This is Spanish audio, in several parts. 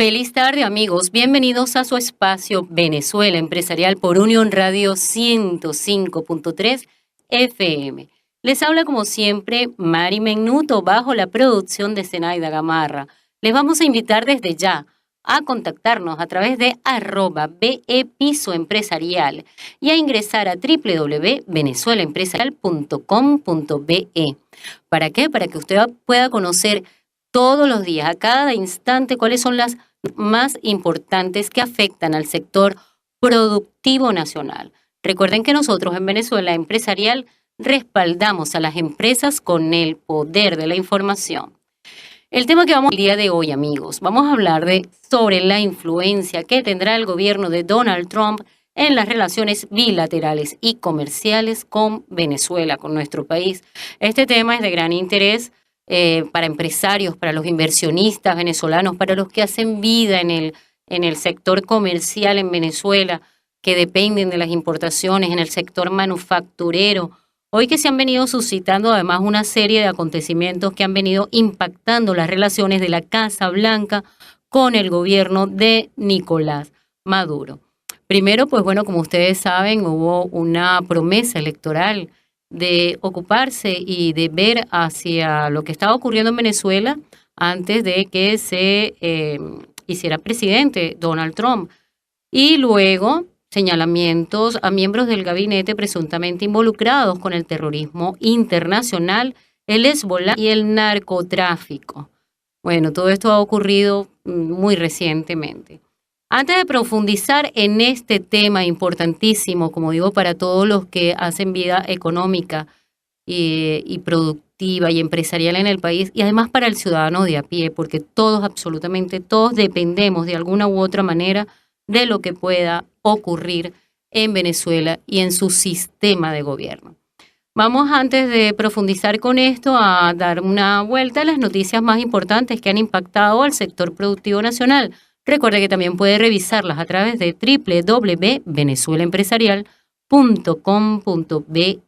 Feliz tarde, amigos. Bienvenidos a su espacio Venezuela Empresarial por Unión Radio 105.3 FM. Les habla como siempre Mari Mennuto bajo la producción de Zenaida Gamarra. Les vamos a invitar desde ya a contactarnos a través de @BE-Piso-Empresarial y a ingresar a www.venezuelaempresarial.com.be. ¿Para qué? Para que usted pueda conocer todos los días, a cada instante, cuáles son las más importantes que afectan al sector productivo nacional. Recuerden que nosotros en Venezuela Empresarial respaldamos a las empresas con el poder de la información. El tema que vamos a el día de hoy, amigos, vamos a hablar sobre la influencia que tendrá el gobierno de Donald Trump en las relaciones bilaterales y comerciales con Venezuela, con nuestro país. Este tema es de gran interés para empresarios, para los inversionistas venezolanos, para los que hacen vida en el sector comercial en Venezuela, que dependen de las importaciones, en el sector manufacturero. Hoy que se han venido suscitando además una serie de acontecimientos que han venido impactando las relaciones de la Casa Blanca con el gobierno de Nicolás Maduro. Primero, pues bueno, como ustedes saben, hubo una promesa electoral de ocuparse y de ver hacia lo que estaba ocurriendo en Venezuela antes de que se hiciera presidente Donald Trump. Y luego señalamientos a miembros del gabinete presuntamente involucrados con el terrorismo internacional, el Hezbollah y el narcotráfico. Bueno, todo esto ha ocurrido muy recientemente. Antes de profundizar en este tema importantísimo, como digo, para todos los que hacen vida económica y productiva y empresarial en el país, y además para el ciudadano de a pie, porque todos, absolutamente todos, dependemos de alguna u otra manera de lo que pueda ocurrir en Venezuela y en su sistema de gobierno. Vamos, antes de profundizar con esto, a dar una vuelta a las noticias más importantes que han impactado al sector productivo nacional. Recuerde que también puede revisarlas a través de www.venezuelaempresarial.com.be.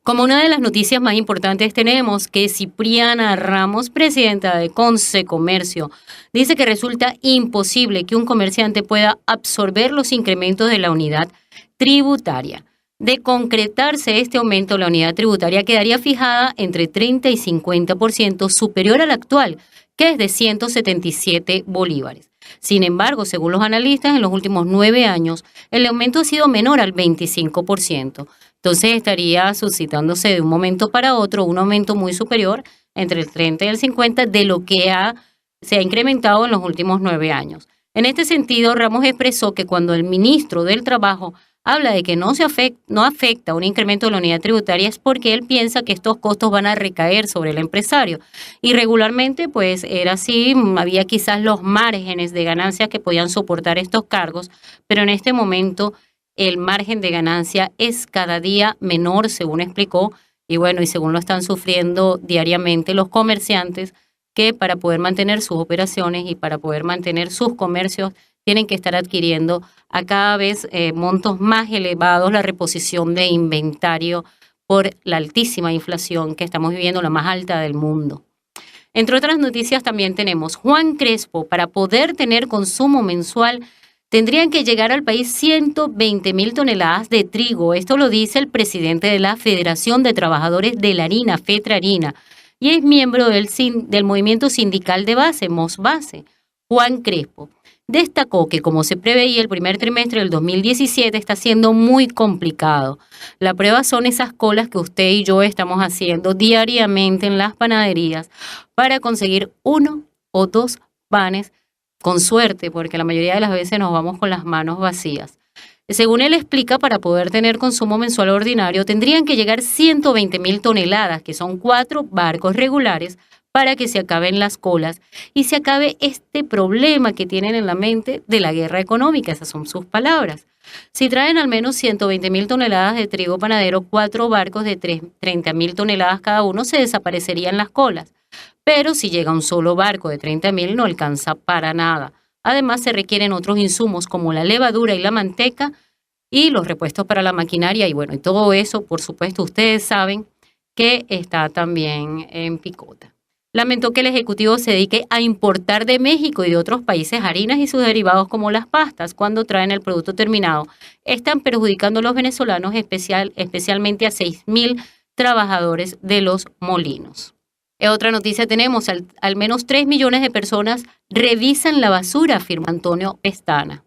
Como una de las noticias más importantes tenemos que Cipriana Ramos, presidenta de Conce Comercio, dice que resulta imposible que un comerciante pueda absorber los incrementos de la unidad tributaria. De concretarse este aumento, la unidad tributaria quedaría fijada entre 30 y 50% superior al actual, que es de 177 bolívares. Sin embargo, según los analistas, en los últimos 9 años, el aumento ha sido menor al 25%. Entonces estaría suscitándose de un momento para otro un aumento muy superior, entre el 30 y el 50%, de lo que se ha incrementado en los últimos 9 años. En este sentido, Ramos expresó que cuando el ministro del Trabajo habla de que no afecta un incremento de la unidad tributaria es porque él piensa que estos costos van a recaer sobre el empresario. Y regularmente, pues era así, había quizás los márgenes de ganancias que podían soportar estos cargos, pero en este momento el margen de ganancia es cada día menor, según explicó, y bueno, y según lo están sufriendo diariamente los comerciantes, que para poder mantener sus operaciones y para poder mantener sus comercios tienen que estar adquiriendo a cada vez montos más elevados, la reposición de inventario por la altísima inflación que estamos viviendo, la más alta del mundo. Entre otras noticias también tenemos Juan Crespo. Para poder tener consumo mensual tendrían que llegar al país 120.000 toneladas de trigo. Esto lo dice el presidente de la Federación de Trabajadores de la Harina, FETRARINA, y es miembro del movimiento sindical de base, MOSBASE. Juan Crespo destacó que, como se preveía, el primer trimestre del 2017 está siendo muy complicado. La prueba son esas colas que usted y yo estamos haciendo diariamente en las panaderías para conseguir 1 o 2 panes, con suerte, porque la mayoría de las veces nos vamos con las manos vacías. Según él explica, para poder tener consumo mensual ordinario tendrían que llegar 120.000 toneladas, que son 4 barcos regulares, para que se acaben las colas y se acabe este problema que tienen en la mente de la guerra económica. Esas son sus palabras. Si traen al menos 120.000 toneladas de trigo panadero, 4 barcos de 30.000 toneladas cada uno, se desaparecerían las colas. Pero si llega un solo barco de 30.000, no alcanza para nada. Además, se requieren otros insumos como la levadura y la manteca y los repuestos para la maquinaria. Y bueno, y todo eso, por supuesto, ustedes saben que está también en picota. lamentó que el Ejecutivo se dedique a importar de México y de otros países harinas y sus derivados como las pastas cuando traen el producto terminado. Están perjudicando a los venezolanos, especialmente a 6.000 trabajadores de los molinos. En otra noticia tenemos, al menos 3 millones de personas revisan la basura, afirma Antonio Pestana.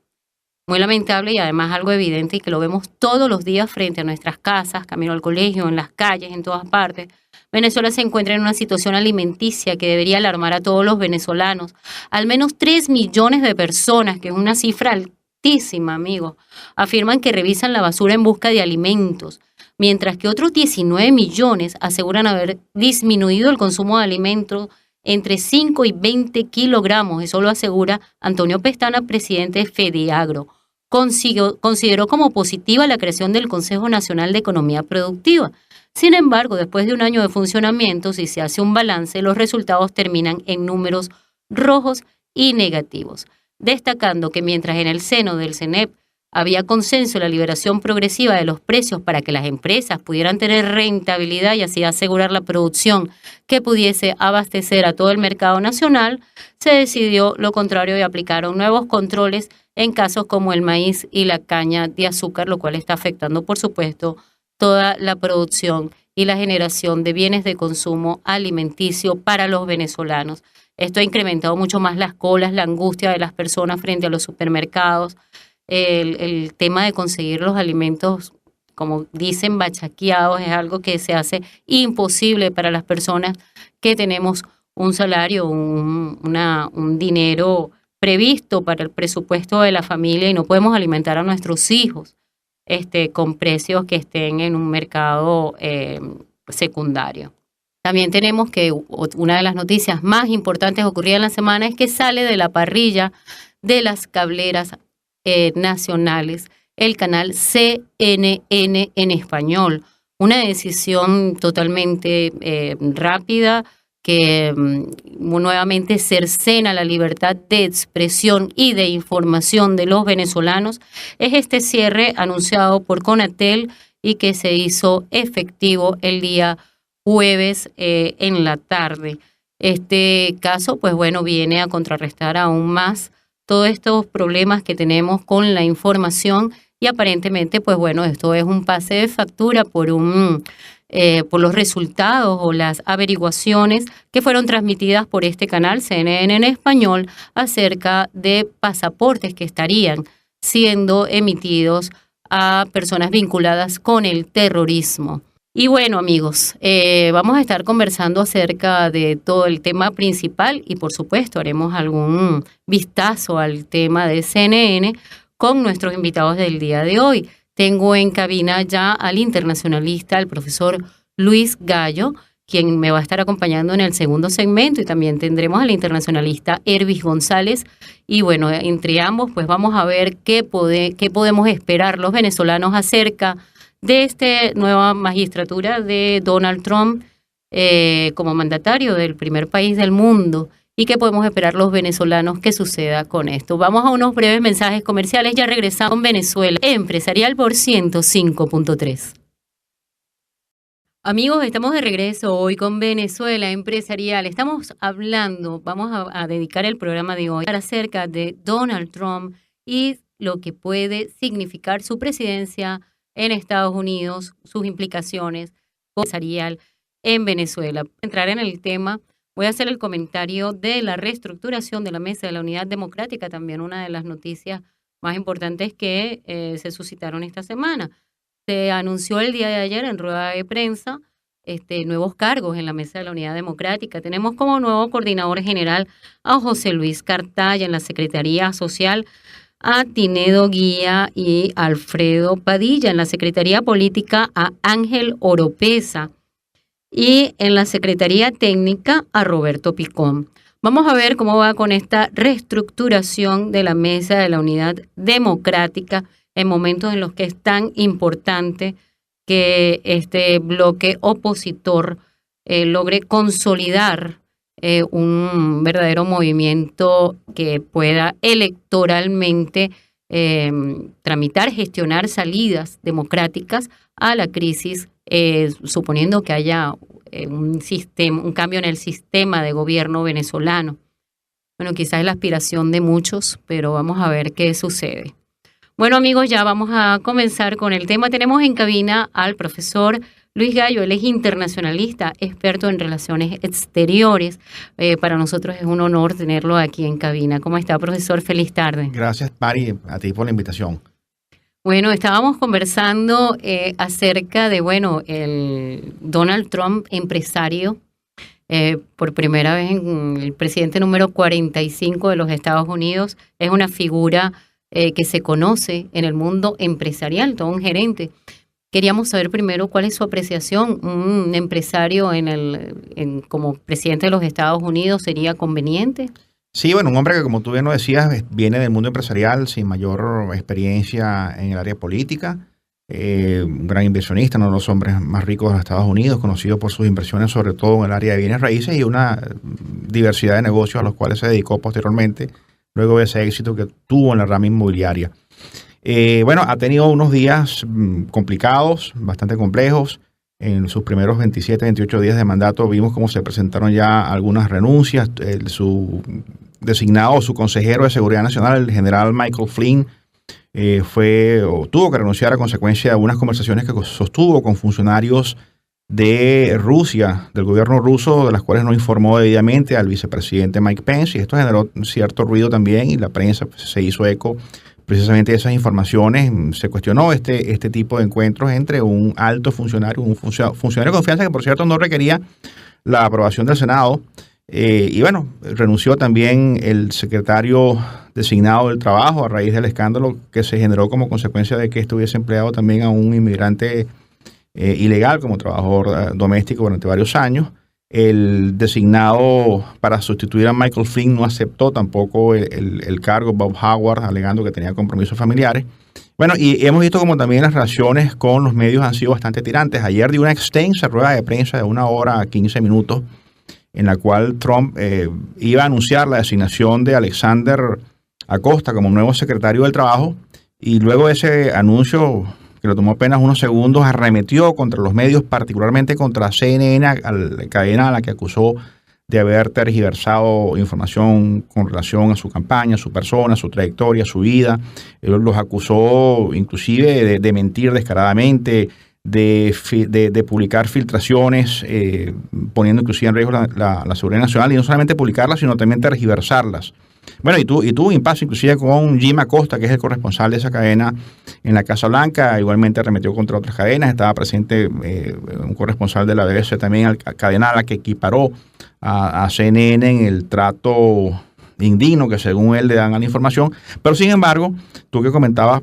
Muy lamentable y además algo evidente y que lo vemos todos los días frente a nuestras casas, camino al colegio, en las calles, en todas partes. Venezuela se encuentra en una situación alimenticia que debería alarmar a todos los venezolanos. Al menos 3 millones de personas, que es una cifra altísima, amigos, afirman que revisan la basura en busca de alimentos, mientras que otros 19 millones aseguran haber disminuido el consumo de alimentos entre 5 y 20 kilogramos. Eso lo asegura Antonio Pestana, presidente de FEDEAGRO. Consideró como positiva la creación del Consejo Nacional de Economía Productiva. Sin embargo, después de un año de funcionamiento, si se hace un balance, los resultados terminan en números rojos y negativos, destacando que mientras en el seno del CENEP había consenso en la liberación progresiva de los precios para que las empresas pudieran tener rentabilidad y así asegurar la producción que pudiese abastecer a todo el mercado nacional, se decidió lo contrario y aplicaron nuevos controles en casos como el maíz y la caña de azúcar, lo cual está afectando, por supuesto, toda la producción y la generación de bienes de consumo alimenticio para los venezolanos. Esto ha incrementado mucho más las colas, la angustia de las personas frente a los supermercados, el tema de conseguir los alimentos, como dicen, bachaqueados, es algo que se hace imposible para las personas que tenemos un salario, un dinero previsto para el presupuesto de la familia y no podemos alimentar a nuestros hijos con precios que estén en un mercado secundario. También tenemos que una de las noticias más importantes ocurrida en la semana es que sale de la parrilla de las cableras nacionales el canal CNN en español. Una decisión totalmente rápida que nuevamente cercena la libertad de expresión y de información de los venezolanos. Es este cierre anunciado por Conatel y que se hizo efectivo el día jueves en la tarde. Este caso, pues bueno, viene a contrarrestar aún más todos estos problemas que tenemos con la información y aparentemente, pues bueno, esto es un pase de factura por los resultados o las averiguaciones que fueron transmitidas por este canal CNN en español acerca de pasaportes que estarían siendo emitidos a personas vinculadas con el terrorismo. Y bueno, amigos, vamos a estar conversando acerca de todo el tema principal y por supuesto haremos algún vistazo al tema de CNN con nuestros invitados del día de hoy. Tengo en cabina ya al internacionalista, el profesor Luis Gallo, quien me va a estar acompañando en el segundo segmento, y también tendremos al internacionalista Ervis González. Y bueno, entre ambos pues vamos a ver qué podemos esperar los venezolanos acerca de esta nueva magistratura de Donald Trump como mandatario del primer país del mundo y qué podemos esperar los venezolanos que suceda con esto. Vamos a unos breves mensajes comerciales, ya regresamos con Venezuela Empresarial por 105.3. Amigos, estamos de regreso hoy con Venezuela Empresarial. Estamos hablando, vamos a dedicar el programa de hoy acerca de Donald Trump y lo que puede significar su presidencia en Estados Unidos, sus implicaciones empresarial en Venezuela. Para entrar en el tema, voy a hacer el comentario de la reestructuración de la Mesa de la Unidad Democrática, también una de las noticias más importantes que se suscitaron esta semana. Se anunció el día de ayer en rueda de prensa nuevos cargos en la Mesa de la Unidad Democrática. Tenemos como nuevo coordinador general a José Luis Cartaya en la Secretaría Social, a Tinedo Guía y Alfredo Padilla, en la Secretaría Política a Ángel Oropesa y en la Secretaría Técnica a Roberto Picón. Vamos a ver cómo va con esta reestructuración de la Mesa de la Unidad Democrática en momentos en los que es tan importante que este bloque opositor logre consolidar un verdadero movimiento que pueda electoralmente tramitar, gestionar salidas democráticas a la crisis, suponiendo que haya un cambio en el sistema de gobierno venezolano. Bueno, quizás es la aspiración de muchos, pero vamos a ver qué sucede. Bueno, amigos, ya vamos a comenzar con el tema. Tenemos en cabina al profesor Luis Gallo. Él es internacionalista, experto en relaciones exteriores. Para nosotros es un honor tenerlo aquí en cabina. ¿Cómo está, profesor? Feliz tarde. Gracias, Mari, a ti por la invitación. Bueno, estábamos conversando acerca de, el Donald Trump, empresario, por primera vez el presidente número 45 de los Estados Unidos. Es una figura que se conoce en el mundo empresarial, todo un gerente. Queríamos saber primero cuál es su apreciación. ¿Un empresario como presidente de los Estados Unidos sería conveniente? Sí, un hombre que, como tú bien lo decías, viene del mundo empresarial sin mayor experiencia en el área política. Un gran inversionista, uno de los hombres más ricos de los Estados Unidos, conocido por sus inversiones sobre todo en el área de bienes raíces y una diversidad de negocios a los cuales se dedicó posteriormente, luego de ese éxito que tuvo en la rama inmobiliaria. Ha tenido unos días complicados, bastante complejos. En sus primeros 27, 28 días de mandato vimos cómo se presentaron ya algunas renuncias. Su designado, su consejero de Seguridad Nacional, el general Michael Flynn, tuvo que renunciar a consecuencia de unas conversaciones que sostuvo con funcionarios de Rusia, del gobierno ruso, de las cuales no informó debidamente al vicepresidente Mike Pence, y esto generó cierto ruido también, y la prensa se hizo eco precisamente de esas informaciones. Se cuestionó este tipo de encuentros entre un alto funcionario, un funcionario de confianza que, por cierto, no requería la aprobación del Senado. Renunció también el secretario designado del Trabajo a raíz del escándalo que se generó como consecuencia de que estuviese empleado también a un inmigrante ilegal como trabajador doméstico durante varios años. El designado para sustituir a Michael Flynn no aceptó tampoco el cargo, Bob Howard, alegando que tenía compromisos familiares. Y hemos visto como también las relaciones con los medios han sido bastante tirantes. Ayer dio una extensa rueda de prensa de 1 hora a 15 minutos en la cual Trump iba a anunciar la designación de Alexander Acosta como nuevo secretario del Trabajo, y luego de ese anuncio, que lo tomó apenas unos segundos, arremetió contra los medios, particularmente contra CNN, la cadena a la que acusó de haber tergiversado información con relación a su campaña, a su persona, a su trayectoria, a su vida. Los acusó inclusive de mentir descaradamente, de publicar filtraciones, poniendo inclusive en riesgo la seguridad nacional, y no solamente publicarlas, sino también tergiversarlas. Y tuvo impasse inclusive con Jim Acosta, que es el corresponsal de esa cadena en la Casa Blanca. Igualmente arremetió contra otras cadenas. Estaba presente un corresponsal de la BBC también, cadena a la que equiparó a CNN en el trato indigno que según él le dan a la información. Pero sin embargo, tú que comentabas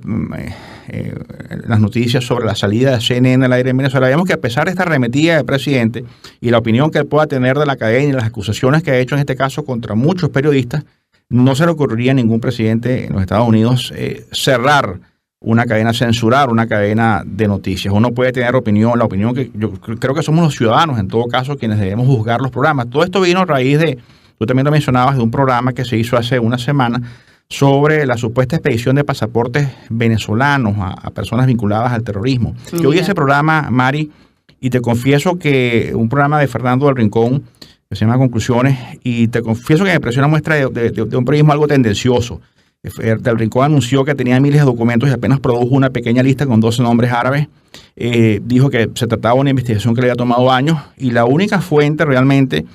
las noticias sobre la salida de CNN al aire en Venezuela, vemos que a pesar de esta arremetida del presidente y la opinión que él pueda tener de la cadena y las acusaciones que ha hecho en este caso contra muchos periodistas, no se le ocurriría a ningún presidente en los Estados Unidos cerrar una cadena, censurar una cadena de noticias. Uno puede tener opinión, la opinión que yo creo que somos los ciudadanos, en todo caso, quienes debemos juzgar los programas. Todo esto vino a raíz de, tú también lo mencionabas, de un programa que se hizo hace una semana sobre la supuesta expedición de pasaportes venezolanos a personas vinculadas al terrorismo. Yo vi ese programa, Mari, y te confieso que un programa de Fernando del Rincón, que se llama Conclusiones, y te confieso que me pareció una muestra de un periodismo algo tendencioso. Del Rincón anunció que tenía miles de documentos y apenas produjo una pequeña lista con 12 nombres árabes. Dijo que se trataba de una investigación que le había tomado años, y la única fuente realmente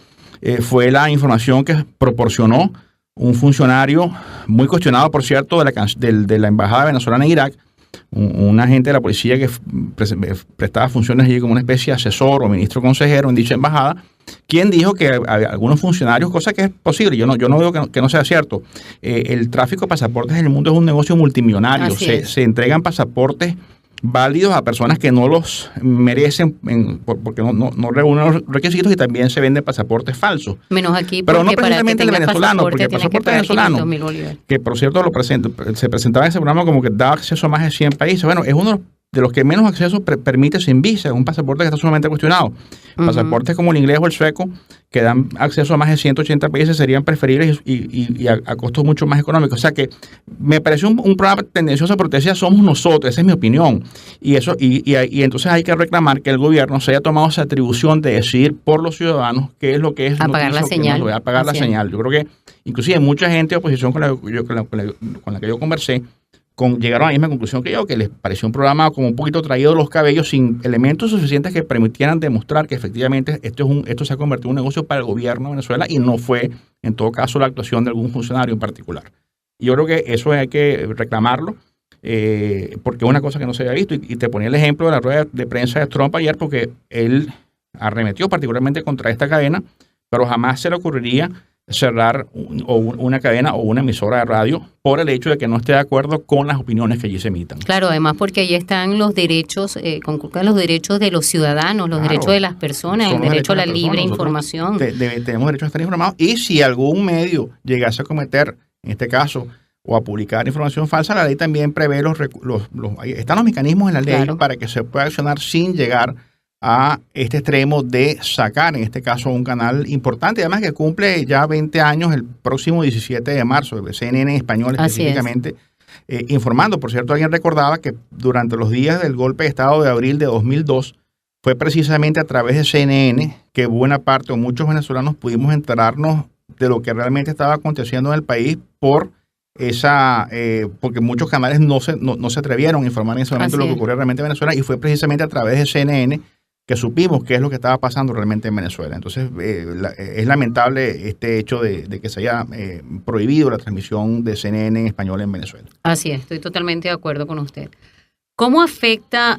fue la información que proporcionó un funcionario muy cuestionado, por cierto, de la embajada venezolana en Irak, un agente de la policía que prestaba funciones allí como una especie de asesor o ministro consejero en dicha embajada, quien dijo que algunos funcionarios, cosa que es posible, yo no veo que no sea cierto, el tráfico de pasaportes en el mundo es un negocio multimillonario. Se entregan pasaportes válidos a personas que no los merecen porque no reúnen los requisitos, y también se venden pasaportes falsos. Menos aquí, pero no precisamente el venezolano, porque el pasaporte venezolano, que por cierto se presentaba en ese programa como que da acceso a más de 100 países. Es uno de los de los que menos acceso permite sin visa, un pasaporte que está sumamente cuestionado. Pasaportes como el inglés o el sueco, que dan acceso a más de 180 países, serían preferibles y a costos mucho más económicos. O sea que me parece un programa tendencioso, pero te decía, somos nosotros, esa es mi opinión. Y entonces hay que reclamar que el gobierno se haya tomado esa atribución de decidir por los ciudadanos qué es lo que es apagar la señal. Apagar la señal. Yo creo que inclusive mucha gente de oposición con la que yo conversé, llegaron a la misma conclusión que yo, que les pareció un programa como un poquito traído de los cabellos, sin elementos suficientes que permitieran demostrar que efectivamente esto se ha convertido en un negocio para el gobierno de Venezuela y no fue, en todo caso, la actuación de algún funcionario en particular. Y yo creo que eso hay que reclamarlo, porque es una cosa que no se había visto. Y te ponía el ejemplo de la rueda de prensa de Trump ayer, porque él arremetió particularmente contra esta cadena, pero jamás se le ocurriría cerrar una cadena o una emisora de radio por el hecho de que no esté de acuerdo con las opiniones que allí se emitan. Claro, además porque ahí están los derechos, conculcan los derechos de los ciudadanos, los derechos de las personas, el derecho a la libre información. Tenemos derecho a estar informados, y si algún medio llegase a cometer, en este caso, o a publicar información falsa, la ley también prevé están los mecanismos en la ley para que se pueda accionar sin llegar a este extremo de sacar, en este caso, un canal importante, además que cumple ya 20 años el próximo 17 de marzo, el CNN en español específicamente, informando. Por cierto, alguien recordaba que durante los días del golpe de Estado de abril de 2002, fue precisamente a través de CNN que buena parte o muchos venezolanos pudimos enterarnos de lo que realmente estaba aconteciendo en el país porque muchos canales no se atrevieron a informar en ese momento lo que ocurría realmente en Venezuela, y fue precisamente a través de CNN que supimos qué es lo que estaba pasando realmente en Venezuela. Entonces, es lamentable este hecho de que se haya prohibido la transmisión de CNN en español en Venezuela. Así es, estoy totalmente de acuerdo con usted. ¿Cómo afecta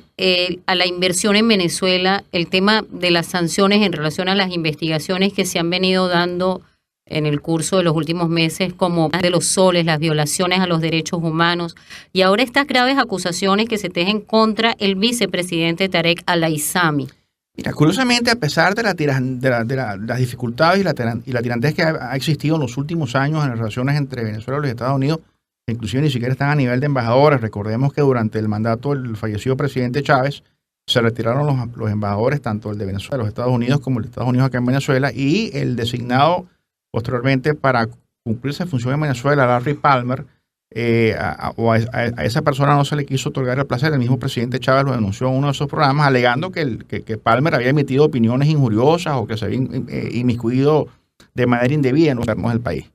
a la inversión en Venezuela el tema de las sanciones en relación a las investigaciones que se han venido dando en el curso de los últimos meses, como de los soles, las violaciones a los derechos humanos, y ahora estas graves acusaciones que se tejen contra el vicepresidente Tarek al-Aissami? Mira, curiosamente, a pesar de las dificultades y la tirantez que ha existido en los últimos años en las relaciones entre Venezuela y los Estados Unidos, inclusive ni siquiera están a nivel de embajadores. Recordemos que durante el mandato del fallecido presidente Chávez se retiraron los embajadores, tanto el de Venezuela, los Estados Unidos, como el de Estados Unidos acá en Venezuela, y el designado posteriormente para cumplir esa función en Venezuela, Larry Palmer, a esa persona no se le quiso otorgar el placer. El mismo presidente Chávez lo denunció en uno de esos programas, alegando que Palmer había emitido opiniones injuriosas o que se había inmiscuido de manera indebida en los gobiernos del país.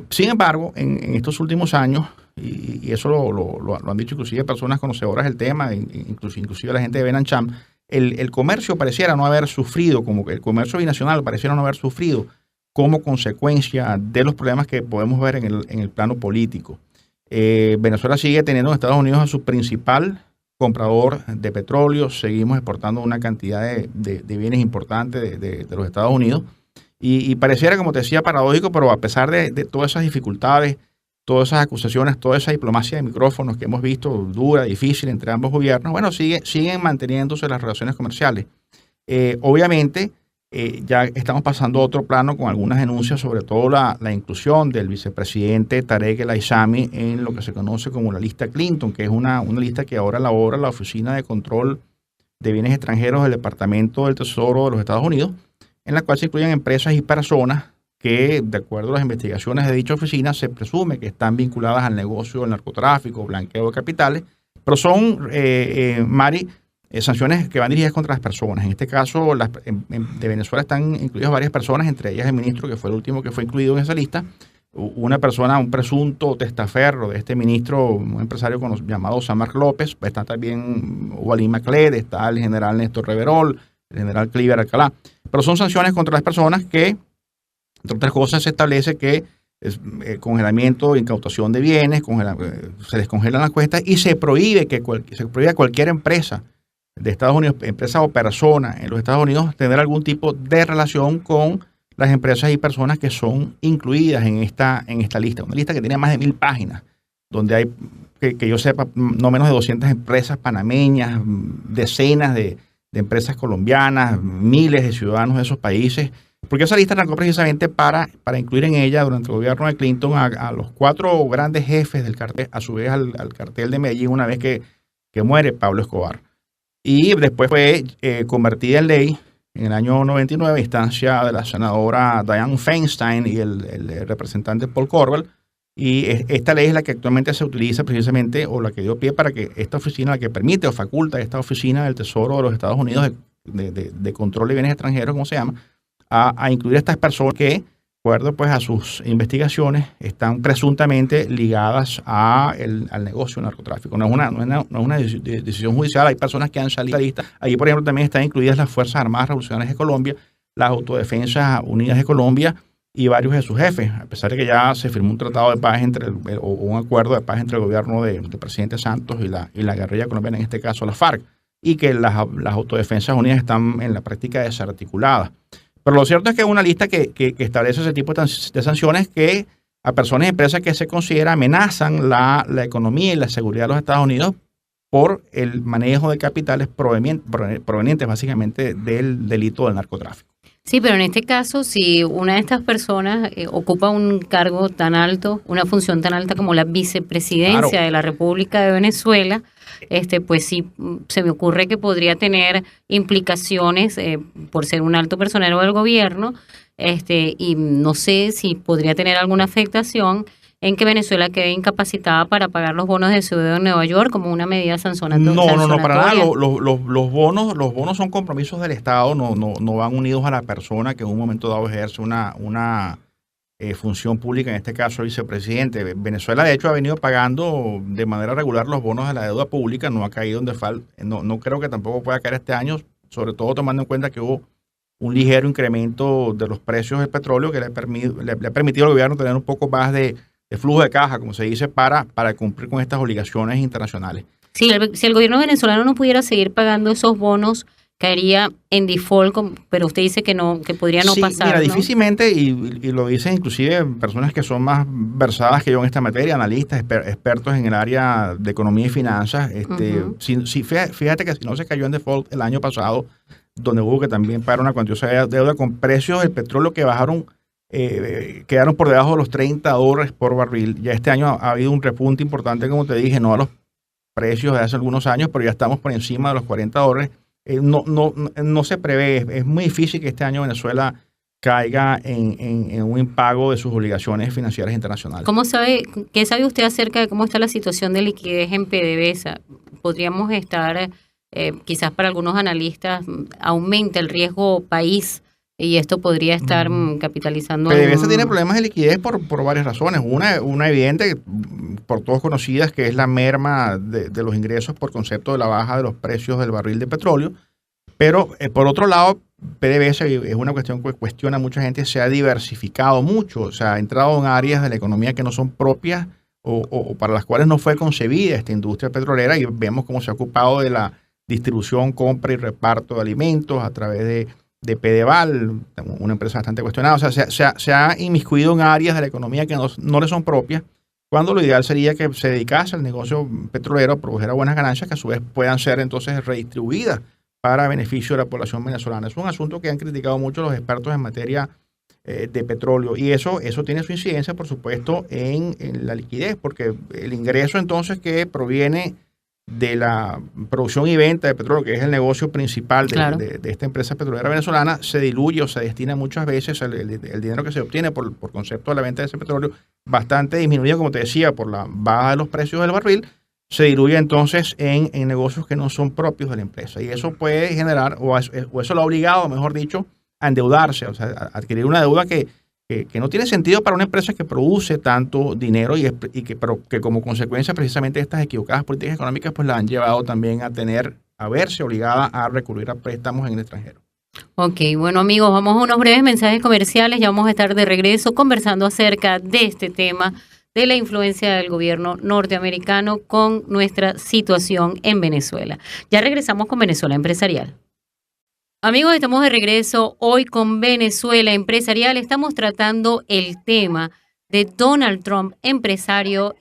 Sin embargo, en estos últimos años, y eso lo han dicho inclusive personas conocedoras del tema, inclusive la gente de Benancham, el comercio pareciera no haber sufrido, como que el comercio binacional pareciera no haber sufrido como consecuencia de los problemas que podemos ver en el plano político. Venezuela sigue teniendo en Estados Unidos a su principal comprador de petróleo. Seguimos exportando una cantidad de bienes importantes de los Estados Unidos. Y pareciera, como te decía, paradójico, pero a pesar de todas esas dificultades, todas esas acusaciones, toda esa diplomacia de micrófonos que hemos visto dura, difícil entre ambos gobiernos, bueno, siguen manteniéndose las relaciones comerciales. Obviamente, ya estamos pasando a otro plano con algunas denuncias, sobre todo la inclusión del vicepresidente Tarek el-Aissami en lo que se conoce como la lista Clinton, que es una lista que ahora elabora la Oficina de Control de Bienes Extranjeros del Departamento del Tesoro de los Estados Unidos, en la cual se incluyen empresas y personas que, de acuerdo a las investigaciones de dicha oficina, se presume que están vinculadas al negocio del narcotráfico, blanqueo de capitales, pero son, Mari, sanciones que van dirigidas contra las personas. En este caso, de Venezuela están incluidas varias personas, entre ellas el ministro, que fue el último que fue incluido en esa lista. Una persona, un presunto testaferro de este ministro, un empresario llamado Samar López. Está también Walid Macled, está el general Néstor Reverol, el general Cliver Alcalá. Pero son sanciones contra las personas que, entre otras cosas, se establece que congelamiento, incautación de bienes, se les congelan las cuentas y se prohíbe a cualquier empresa de Estados Unidos, empresa o persona en los Estados Unidos, tener algún tipo de relación con las empresas y personas que son incluidas en esta lista. Una lista que tiene más de 1,000 páginas, donde hay, que yo sepa, no menos de 200 empresas panameñas, decenas de empresas colombianas, miles de ciudadanos de esos países, porque esa lista arrancó precisamente para incluir en ella, durante el gobierno de Clinton, a los 4 grandes jefes del cartel, a su vez al cartel de Medellín, una vez que que muere Pablo Escobar. Y después fue convertida en ley en el año 99 a instancia de la senadora Dianne Feinstein y el representante Paul Corbett. Y esta ley es la que actualmente se utiliza precisamente, o la que dio pie para que esta oficina, la que permite o faculta esta oficina del Tesoro de los Estados Unidos de control de bienes extranjeros, como se llama, a incluir a estas personas que, de acuerdo pues a sus investigaciones, están presuntamente ligadas al negocio del narcotráfico. No es una decisión judicial, hay personas que han salido de la lista. Allí, por ejemplo, también están incluidas las Fuerzas Armadas Revolucionarias de Colombia, las Autodefensas Unidas de Colombia y varios de sus jefes, a pesar de que ya se firmó un tratado de paz o un acuerdo de paz entre el gobierno del presidente Santos y la guerrilla colombiana, en este caso la FARC, y que las Autodefensas Unidas están en la práctica desarticuladas. Pero lo cierto es que es una lista que establece ese tipo de sanciones que a personas y empresas que se considera amenazan la economía y la seguridad de los Estados Unidos por el manejo de capitales provenientes básicamente del delito del narcotráfico. Sí, pero en este caso, si una de estas personas ocupa un cargo tan alto, una función tan alta como la vicepresidencia de la República de Venezuela, pues sí, se me ocurre que podría tener implicaciones por ser un alto personero del gobierno, y no sé si podría tener alguna afectación en que Venezuela quede incapacitada para pagar los bonos de su deuda en Nueva York como una medida sancionatoria. No, para nada. Los bonos son compromisos del Estado, no van unidos a la persona que en un momento dado ejerce una función pública, en este caso el vicepresidente. Venezuela, de hecho, ha venido pagando de manera regular los bonos de la deuda pública, no ha caído en default. No creo que tampoco pueda caer este año, sobre todo tomando en cuenta que hubo un ligero incremento de los precios del petróleo que le ha permitido al gobierno tener un poco más de flujo de caja, como se dice, para cumplir con estas obligaciones internacionales. Si el gobierno venezolano no pudiera seguir pagando esos bonos, caería en default, pero usted dice que no, que podría no pasar. Mira, ¿no? Difícilmente, y lo dicen inclusive personas que son más versadas que yo en esta materia, analistas, expertos en el área de economía y finanzas. Fíjate que si no se cayó en default el año pasado, donde hubo que también pagar una cuantiosa deuda con precios del petróleo que bajaron, quedaron por debajo de los $30 por barril. Ya este año ha habido un repunte importante, como te dije, no a los precios de hace algunos años, pero ya estamos por encima de los $40. No se prevé, es muy difícil que este año Venezuela caiga en un impago de sus obligaciones financieras internacionales. ¿Qué sabe usted acerca de cómo está la situación de liquidez en PDVSA? Podríamos estar, quizás para algunos analistas, aumenta el riesgo país y esto podría estar capitalizando. PDVSA tiene problemas de liquidez por varias razones. Una evidente, por todos conocidas, que es la merma de los ingresos por concepto de la baja de los precios del barril de petróleo. Pero por otro lado, PDVSA es una cuestión que cuestiona a mucha gente, se ha diversificado mucho, o sea, ha entrado en áreas de la economía que no son propias o para las cuales no fue concebida esta industria petrolera, y vemos cómo se ha ocupado de la distribución, compra y reparto de alimentos a través de Pedeval, una empresa bastante cuestionada. O sea, se ha inmiscuido en áreas de la economía que no le son propias, cuando lo ideal sería que se dedicase al negocio petrolero, produjera buenas ganancias que a su vez puedan ser entonces redistribuidas para beneficio de la población venezolana. Es un asunto que han criticado mucho los expertos en materia de petróleo, y eso tiene su incidencia, por supuesto, en la liquidez, porque el ingreso entonces que proviene de la producción y venta de petróleo, que es el negocio principal de esta empresa petrolera venezolana, se diluye o se destina muchas veces el dinero que se obtiene por concepto de la venta de ese petróleo, bastante disminuido, como te decía, por la baja de los precios del barril, se diluye entonces en negocios que no son propios de la empresa. Y eso puede generar, o eso lo ha obligado, mejor dicho, a endeudarse, o sea, a adquirir una deuda que no tiene sentido para una empresa que produce tanto dinero pero que como consecuencia precisamente de estas equivocadas políticas económicas pues la han llevado también a verse obligada a recurrir a préstamos en el extranjero. Ok, bueno amigos, vamos a unos breves mensajes comerciales, ya vamos a estar de regreso conversando acerca de este tema de la influencia del gobierno norteamericano con nuestra situación en Venezuela. Ya regresamos con Venezuela Empresarial. Amigos, estamos de regreso hoy con Venezuela Empresarial. Estamos tratando el tema de Donald Trump, empresario,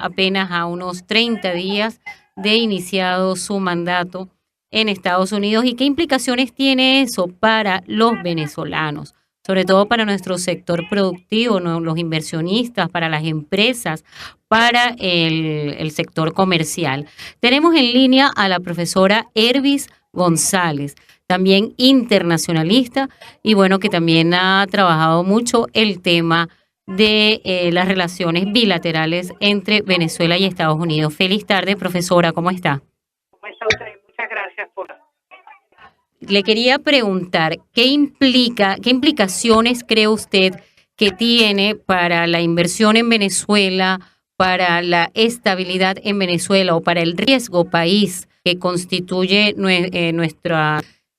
apenas a unos 30 días de iniciado su mandato en Estados Unidos, y qué implicaciones tiene eso para los venezolanos. sobre todo para nuestro sector productivo, ¿no? Los inversionistas, para las empresas, para el sector comercial. Tenemos en línea a la profesora Ervis González, también internacionalista y bueno, que también ha trabajado mucho el tema de las relaciones bilaterales entre Venezuela y Estados Unidos. Feliz tarde, profesora, ¿cómo está? ¿Cómo está usted? Muchas gracias por... Le quería preguntar, ¿qué implicaciones cree usted que tiene para la inversión en Venezuela, para la estabilidad en Venezuela o para el riesgo país que constituye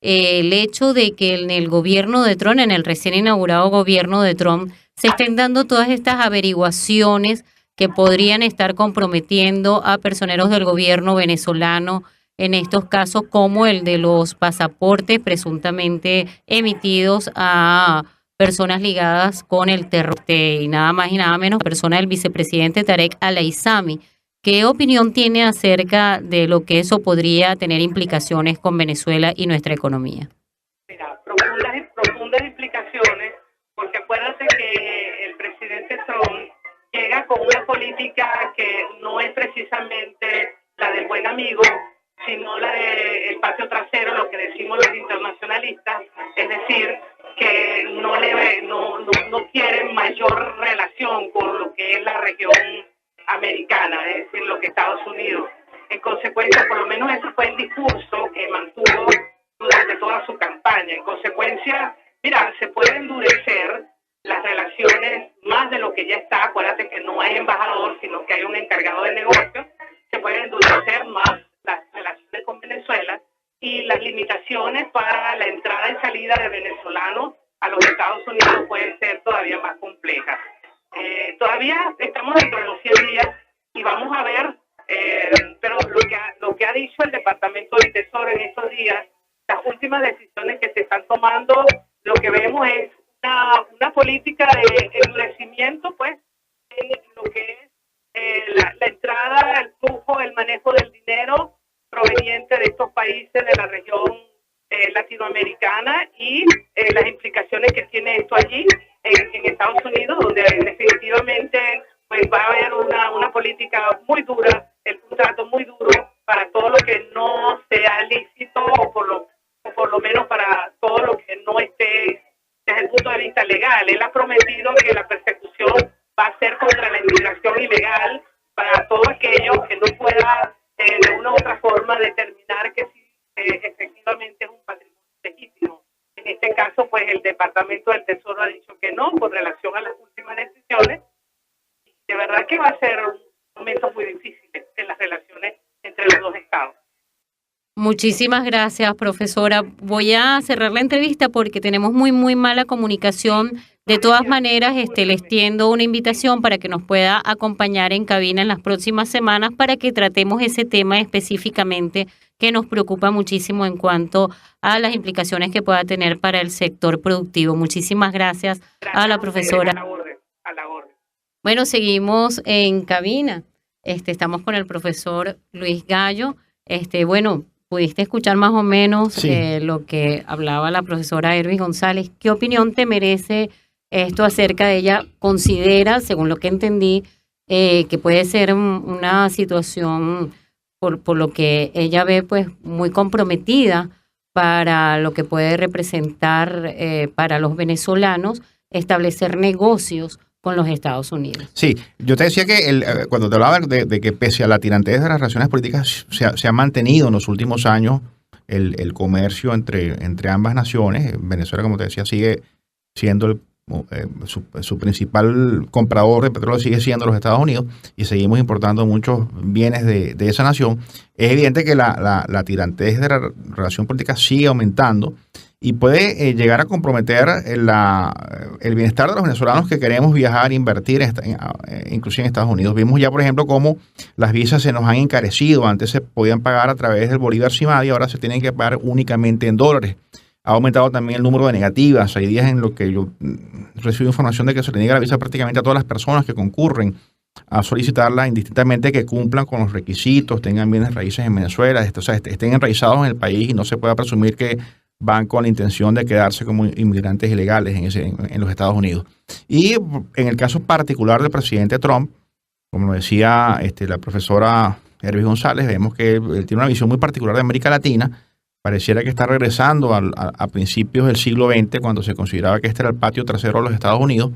el hecho de que en el gobierno de Trump, en el recién inaugurado gobierno de Trump, se estén dando todas estas averiguaciones que podrían estar comprometiendo a personeros del gobierno venezolano en estos casos como el de los pasaportes presuntamente emitidos a personas ligadas con el terror y nada más y nada menos persona del vicepresidente Tarek Al-Aissami? ¿Qué opinión tiene acerca de lo que eso podría tener implicaciones con Venezuela y nuestra economía? Mira, profundas implicaciones, porque acuérdate que el presidente Trump llega con una política que no es precisamente la del buen amigo, sino la del patio trasero, lo que decimos los internacionalistas, es decir, que no quieren mayor relación con lo que es la región americana, es decir, lo que Estados Unidos. En consecuencia, por lo menos ese fue el discurso que mantuvo durante toda su campaña. En consecuencia, mira, se pueden endurecer las relaciones más de lo que ya está. Acuérdate que no hay embajador, sino que hay un encargado de negocios. Se pueden endurecer más las relaciones con Venezuela y las limitaciones para la entrada y salida de venezolanos a los Estados Unidos pueden ser todavía más complejas. Todavía estamos dentro de los 100 días y vamos a ver, pero lo que ha dicho el Departamento del Tesoro en estos días, las últimas decisiones que se están tomando, lo que vemos es una política de endurecimiento, pues, en lo que es la entrada, el flujo, el manejo del dinero proveniente de estos países de la región latinoamericana y las implicaciones que tiene esto allí en Estados Unidos, donde definitivamente pues va a haber una política muy dura, un trato muy duro para todo lo que no sea lícito o por lo menos para todo lo que no esté desde el punto de vista legal. Él ha prometido que la persecución va a ser contra la inmigración ilegal para todo aquello que no pueda de una u otra forma determinar que sí, efectivamente es un patrimonio legítimo. En este caso, pues el Departamento del Tesoro ha dicho que no con relación a las últimas decisiones. De verdad que va a ser un momento muy difícil en las relaciones entre los dos estados. Muchísimas gracias, profesora. Voy a cerrar la entrevista porque tenemos muy mala comunicación. De todas maneras, les tiendo una invitación para que nos pueda acompañar en cabina en las próximas semanas para que tratemos ese tema específicamente que nos preocupa muchísimo en cuanto a las implicaciones que pueda tener para el sector productivo. Muchísimas gracias a la profesora. A la orden. Bueno, seguimos en cabina. Estamos con el profesor Luis Gallo. Bueno, pudiste escuchar más o menos lo que hablaba la profesora Ervis González. ¿Qué opinión te merece esto acerca de ella? Considera, según lo que entendí, que puede ser una situación, por lo que ella ve, pues muy comprometida para lo que puede representar para los venezolanos establecer negocios con los Estados Unidos. Sí, yo te decía que cuando te hablaba de que pese a la tirantez de las relaciones políticas se ha mantenido en los últimos años el comercio entre ambas naciones. Venezuela, como te decía, sigue siendo su principal comprador de petróleo sigue siendo los Estados Unidos y seguimos importando muchos bienes de esa nación. Es evidente que la tirantez de la relación política sigue aumentando y puede llegar a comprometer el bienestar de los venezolanos que queremos viajar e invertir, inclusive en Estados Unidos. Vimos ya, por ejemplo, cómo las visas se nos han encarecido. Antes se podían pagar a través del Bolívar CIMAD y ahora se tienen que pagar únicamente en dólares. Ha aumentado también el número de negativas. Hay días en los que yo recibo información de que se le niega la visa prácticamente a todas las personas que concurren a solicitarla, indistintamente que cumplan con los requisitos, tengan bienes raíces en Venezuela, o sea, estén enraizados en el país y no se pueda presumir que van con la intención de quedarse como inmigrantes ilegales en los Estados Unidos. Y en el caso particular del presidente Trump, como lo decía la profesora Hervis González, vemos que él tiene una visión muy particular de América Latina. Pareciera que está regresando a principios del siglo XX, cuando se consideraba que este era el patio trasero de los Estados Unidos.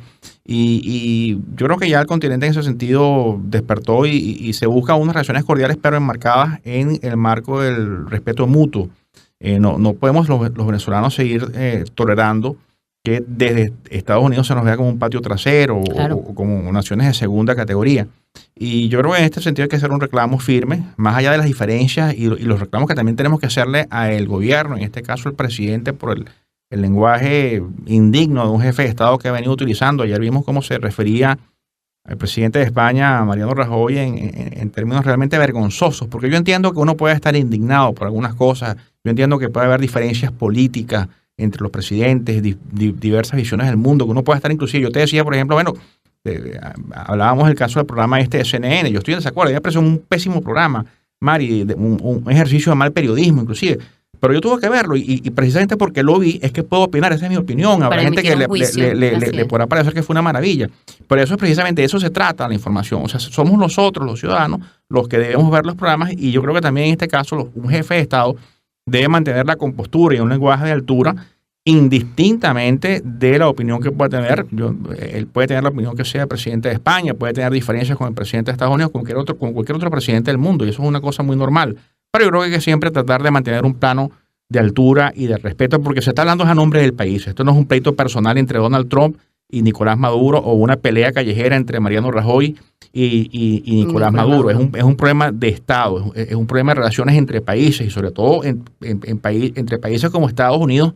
Y yo creo que ya el continente en ese sentido despertó y se busca unas relaciones cordiales, pero enmarcadas en el marco del respeto mutuo. No podemos los venezolanos seguir tolerando que desde Estados Unidos se nos vea como un patio trasero o como naciones de segunda categoría. Y yo creo que en este sentido hay que hacer un reclamo firme, más allá de las diferencias y los reclamos que también tenemos que hacerle al gobierno, en este caso el presidente, por el lenguaje indigno de un jefe de Estado que ha venido utilizando. Ayer vimos cómo se refería al presidente de España, Mariano Rajoy, en términos realmente vergonzosos, porque yo entiendo que uno puede estar indignado por algunas cosas, yo entiendo que puede haber diferencias políticas entre los presidentes, diversas visiones del mundo, que uno puede estar inclusive. Yo te decía, por ejemplo, bueno, hablábamos del caso del programa de CNN, yo estoy en desacuerdo, a mí me pareció un pésimo programa, Mari, un ejercicio de mal periodismo inclusive, pero yo tuve que verlo y precisamente porque lo vi es que puedo opinar, esa es mi opinión. Habrá gente que le podrá parecer que fue una maravilla, pero eso es precisamente, de eso se trata la información. O sea, somos nosotros los ciudadanos los que debemos ver los programas, y yo creo que también en este caso un jefe de Estado debe mantener la compostura y un lenguaje de altura indistintamente de la opinión que pueda tener. Él puede tener la opinión que sea el presidente de España, puede tener diferencias con el presidente de Estados Unidos, con cualquier otro presidente del mundo, y eso es una cosa muy normal. Pero yo creo que hay que siempre tratar de mantener un plano de altura y de respeto, porque se está hablando a nombre del país. Esto no es un pleito personal entre Donald Trump y Nicolás Maduro, o una pelea callejera entre Mariano Rajoy y Nicolás Maduro. Es un problema de Estado, es un problema de relaciones entre países, y sobre todo entre países como Estados Unidos,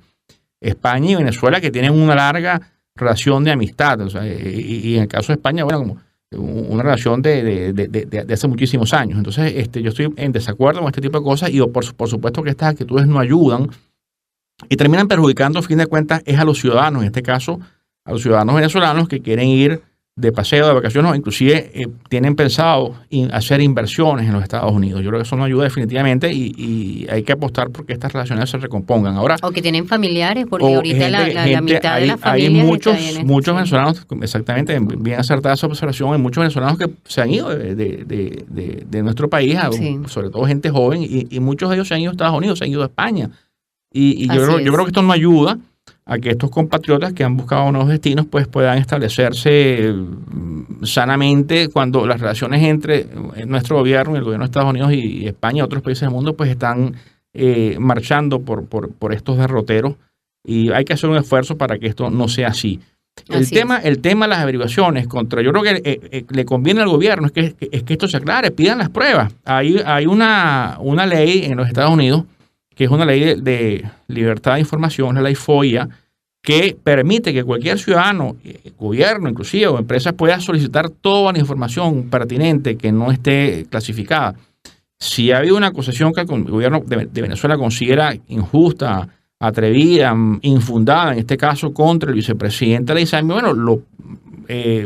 España y Venezuela, que tienen una larga relación de amistad. O sea, y en el caso de España, bueno, como una relación de hace muchísimos años. Entonces, yo estoy en desacuerdo con este tipo de cosas, y por supuesto que estas actitudes no ayudan y terminan perjudicando, a fin de cuentas, es a los ciudadanos, en este caso, a los ciudadanos venezolanos que quieren ir de paseo, de vacaciones, o inclusive tienen pensado hacer inversiones en los Estados Unidos. Yo creo que eso no ayuda definitivamente, y hay que apostar porque estas relaciones se recompongan. Ahora, o que tienen familiares, porque ahorita la mitad de la familia hay muchos venezolanos, exactamente, bien acertada esa observación, hay muchos venezolanos que se han ido de nuestro país, sobre todo gente joven, y muchos de ellos se han ido a Estados Unidos, se han ido a España. Y yo creo que esto no ayuda a que estos compatriotas que han buscado nuevos destinos pues puedan establecerse sanamente, cuando las relaciones entre nuestro gobierno y el gobierno de Estados Unidos y España y otros países del mundo pues están marchando por estos derroteros, y hay que hacer un esfuerzo para que esto no sea así. El tema de las averiguaciones yo creo que le conviene al gobierno es que esto se aclare, pidan las pruebas. Hay una ley en los Estados Unidos que es una ley de libertad de información, la ley FOIA, que permite que cualquier ciudadano, gobierno inclusive, o empresa, pueda solicitar toda la información pertinente que no esté clasificada. Si ha habido una acusación que el gobierno de Venezuela considera injusta, atrevida, infundada, en este caso contra el vicepresidente de la ISAMI, bueno, lo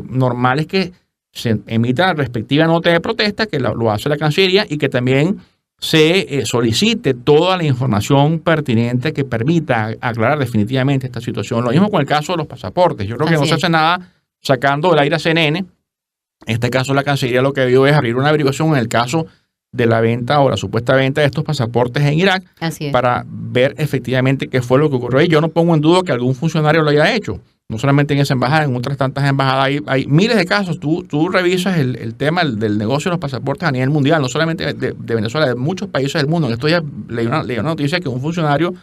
normal es que se emita la respectiva nota de protesta, que lo hace la Cancillería, y que también se solicite toda la información pertinente que permita aclarar definitivamente esta situación. Lo mismo con el caso de los pasaportes. Yo creo que no se hace nada sacando del aire a CNN. En este caso, la Cancillería lo que vio es abrir una averiguación en el caso de la venta o la supuesta venta de estos pasaportes en Irak, para ver efectivamente qué fue lo que ocurrió. Y yo no pongo en duda que algún funcionario lo haya hecho. No solamente en esa embajada, en otras tantas embajadas hay miles de casos. Tú revisas el tema del negocio de los pasaportes a nivel mundial, no solamente de Venezuela, de muchos países del mundo. En estos días leí una noticia que un funcionario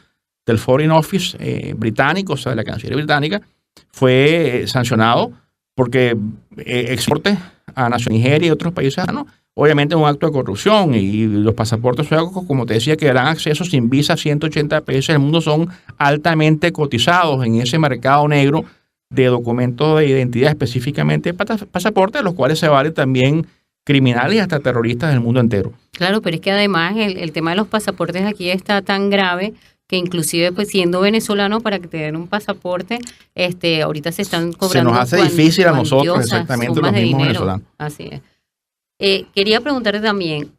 del Foreign Office británico, o sea, de la Cancillería británica, fue sancionado porque exporte a Nigeria y otros países, obviamente un acto de corrupción, y los pasaportes suecos, como te decía, que dan acceso sin visa a 180 países del mundo, son altamente cotizados en ese mercado negro de documentos de identidad, específicamente pasaportes, los cuales se valen también criminales y hasta terroristas del mundo entero. Claro, pero es que además el tema de los pasaportes aquí está tan grave que inclusive pues siendo venezolano, para que te den un pasaporte, ahorita se están cobrando. Se nos hace difícil a nosotros, exactamente, los mismos venezolanos. Así es. Quería preguntarte también,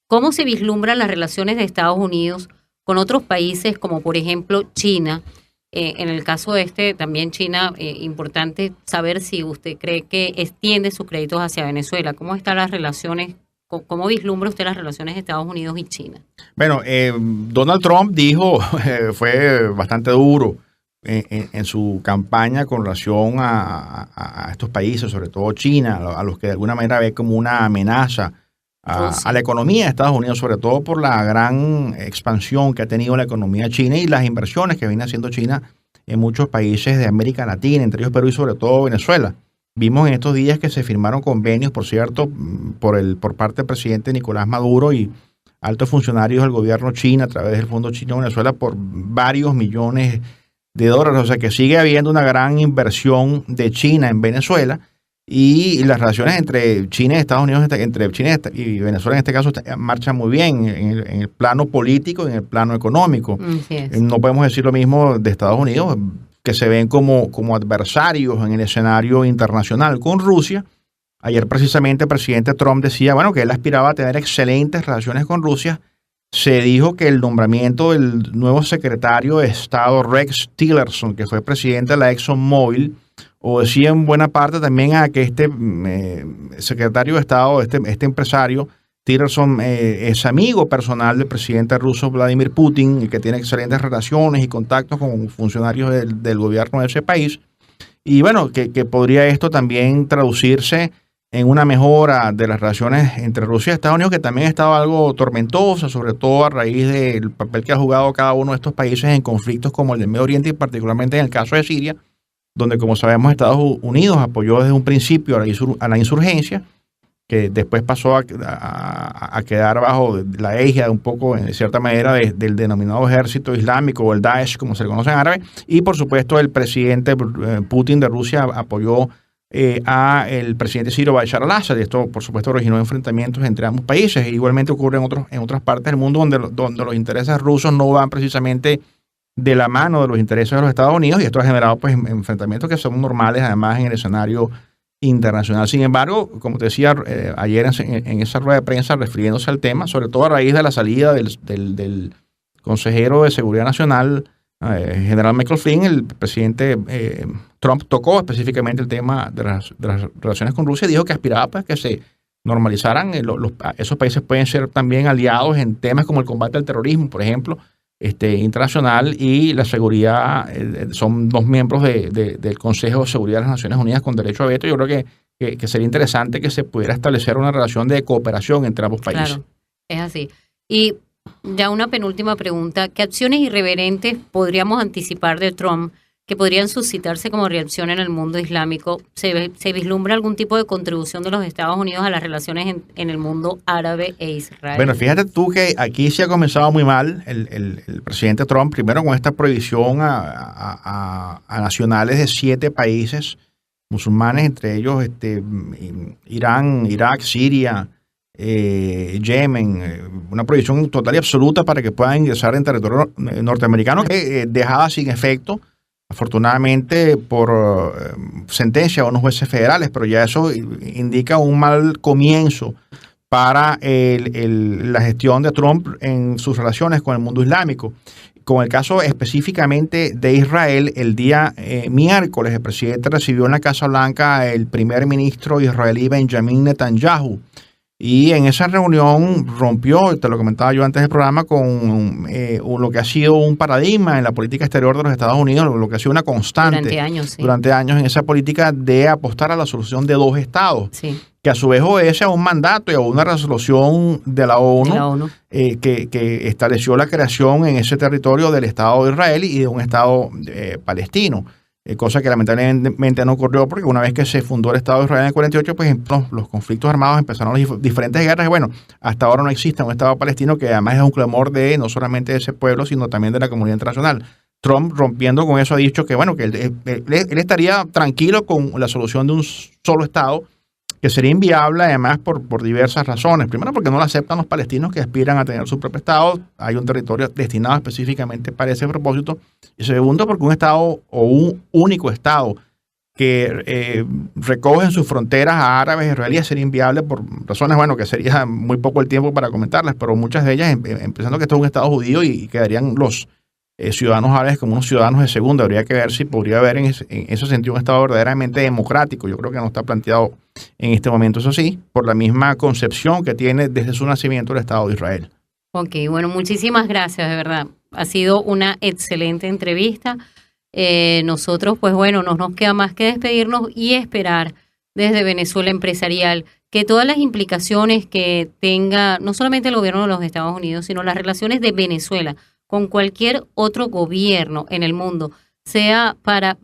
¿cómo se vislumbran las relaciones de Estados Unidos con otros países como por ejemplo China. En el caso también China, importante saber si usted cree que extiende sus créditos hacia Venezuela. ¿Cómo están las relaciones? ¿Cómo vislumbra usted las relaciones de Estados Unidos y China? Bueno, Donald Trump dijo, fue bastante duro en su campaña con relación a estos países, sobre todo China, a los que de alguna manera ve como una amenaza a la economía de Estados Unidos, sobre todo por la gran expansión que ha tenido la economía china y las inversiones que viene haciendo China en muchos países de América Latina, entre ellos Perú y sobre todo Venezuela. Vimos en estos días que se firmaron convenios, por cierto, por parte del presidente Nicolás Maduro y altos funcionarios del gobierno chino a través del Fondo Chino Venezuela por varios millones de dólares. O sea que sigue habiendo una gran inversión de China en Venezuela y las relaciones entre China y Estados Unidos, entre China y Venezuela en este caso, marchan muy bien en el plano político y en el plano económico. No podemos decir lo mismo de Estados Unidos, que se ven como adversarios en el escenario internacional con Rusia. Ayer precisamente el presidente Trump decía, bueno, que él aspiraba a tener excelentes relaciones con Rusia. Se dijo que el nombramiento del nuevo secretario de Estado, Rex Tillerson, que fue presidente de la ExxonMobil, obedecía en buena parte también a que este secretario de Estado, este empresario, Tillerson, es amigo personal del presidente ruso Vladimir Putin y que tiene excelentes relaciones y contactos con funcionarios del gobierno de ese país. Y bueno, que podría esto también traducirse en una mejora de las relaciones entre Rusia y Estados Unidos, que también ha estado algo tormentosa, sobre todo a raíz del papel que ha jugado cada uno de estos países en conflictos como el del Medio Oriente y particularmente en el caso de Siria, donde, como sabemos, Estados Unidos apoyó desde un principio a la insurgencia, que después pasó a quedar bajo la égida un poco, en cierta manera, del denominado ejército islámico o el Daesh, como se le conoce en árabe, y por supuesto el presidente Putin de Rusia apoyó a el presidente sirio Bashar al-Assad, y esto por supuesto originó enfrentamientos entre ambos países. Igualmente ocurre en otras partes del mundo donde los intereses rusos no van precisamente de la mano de los intereses de los Estados Unidos, y esto ha generado pues enfrentamientos que son normales además en el escenario internacional. Sin embargo, como te decía ayer en esa rueda de prensa refiriéndose al tema, sobre todo a raíz de la salida del consejero de Seguridad Nacional, general Michael Flynn, el presidente Trump tocó específicamente el tema de las relaciones con Rusia y dijo que aspiraba pues, que se normalizaran. Esos países pueden ser también aliados en temas como el combate al terrorismo, por ejemplo, internacional, y la seguridad. Son dos miembros del Consejo de Seguridad de las Naciones Unidas con derecho a veto. Yo creo que sería interesante que se pudiera establecer una relación de cooperación entre ambos países. Claro, es así. Y ya una penúltima pregunta. ¿Qué acciones irreverentes podríamos anticipar de Trump que podrían suscitarse como reacción en el mundo islámico? ¿Se vislumbra algún tipo de contribución de los Estados Unidos a las relaciones en el mundo árabe e Israel? Bueno, fíjate tú que aquí se ha comenzado muy mal el presidente Trump, primero con esta prohibición a nacionales de 7 países musulmanes, entre ellos Irán, Irak, Siria, Yemen, una prohibición total y absoluta para que puedan ingresar en territorio norteamericano, que dejada sin efecto afortunadamente por sentencia de unos jueces federales, pero ya eso indica un mal comienzo para la gestión de Trump en sus relaciones con el mundo islámico. Con el caso específicamente de Israel, el día miércoles el presidente recibió en la Casa Blanca el primer ministro israelí Benjamin Netanyahu. Y en esa reunión rompió, te lo comentaba yo antes del programa, con lo que ha sido un paradigma en la política exterior de los Estados Unidos, lo que ha sido una constante durante años en esa política de apostar a la solución de 2 estados, sí, que a su vez obedece a un mandato y a una resolución de la ONU, que estableció la creación en ese territorio del Estado de Israel y de un Estado palestino. Cosa que lamentablemente no ocurrió porque una vez que se fundó el Estado de Israel en el 48, pues los conflictos armados empezaron las diferentes guerras y bueno, hasta ahora no existe un Estado palestino, que además es un clamor de no solamente de ese pueblo, sino también de la comunidad internacional. Trump, rompiendo con eso, ha dicho que bueno, que él estaría tranquilo con la solución de un solo Estado, que sería inviable además por diversas razones. Primero, porque no lo aceptan los palestinos que aspiran a tener su propio Estado. Hay un territorio destinado específicamente para ese propósito. Y segundo, porque un Estado o un único Estado que recogen sus fronteras a árabes e israelíes sería inviable por razones, bueno, que sería muy poco el tiempo para comentarlas, pero muchas de ellas, empezando que esto es un Estado judío y quedarían los ciudadanos árabes como unos ciudadanos de segunda. Habría que ver si podría haber en ese sentido un Estado verdaderamente democrático. Yo creo que no está planteado en este momento, eso sí, por la misma concepción que tiene desde su nacimiento el Estado de Israel. Ok, bueno, muchísimas gracias, de verdad. Ha sido una excelente entrevista. Nosotros, pues bueno, no nos queda más que despedirnos y esperar desde Venezuela Empresarial que todas las implicaciones que tenga no solamente el gobierno de los Estados Unidos, sino las relaciones de Venezuela con cualquier otro gobierno en el mundo, sea para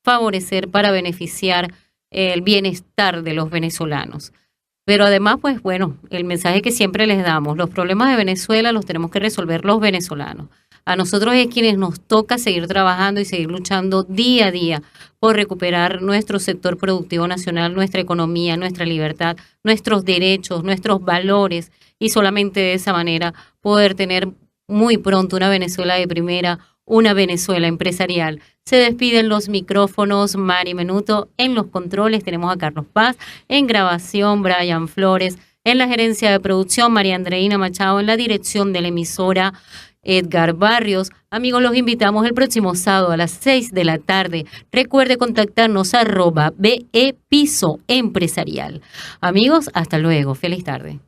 favorecer, para beneficiar el bienestar de los venezolanos. Pero además, pues bueno, el mensaje que siempre les damos, los problemas de Venezuela los tenemos que resolver los venezolanos. A nosotros es quienes nos toca seguir trabajando y seguir luchando día a día por recuperar nuestro sector productivo nacional, nuestra economía, nuestra libertad, nuestros derechos, nuestros valores, y solamente de esa manera poder tener muy pronto una Venezuela de primera, una Venezuela empresarial. Se despiden los micrófonos Mari Menuto, en los controles tenemos a Carlos Paz, en grabación Brian Flores, en la gerencia de producción María Andreina Machado, en la dirección de la emisora Edgar Barrios. Amigos, los invitamos el próximo sábado a las 6 de la tarde. Recuerde contactarnos @BE Piso Empresarial. Amigos, hasta luego. Feliz tarde.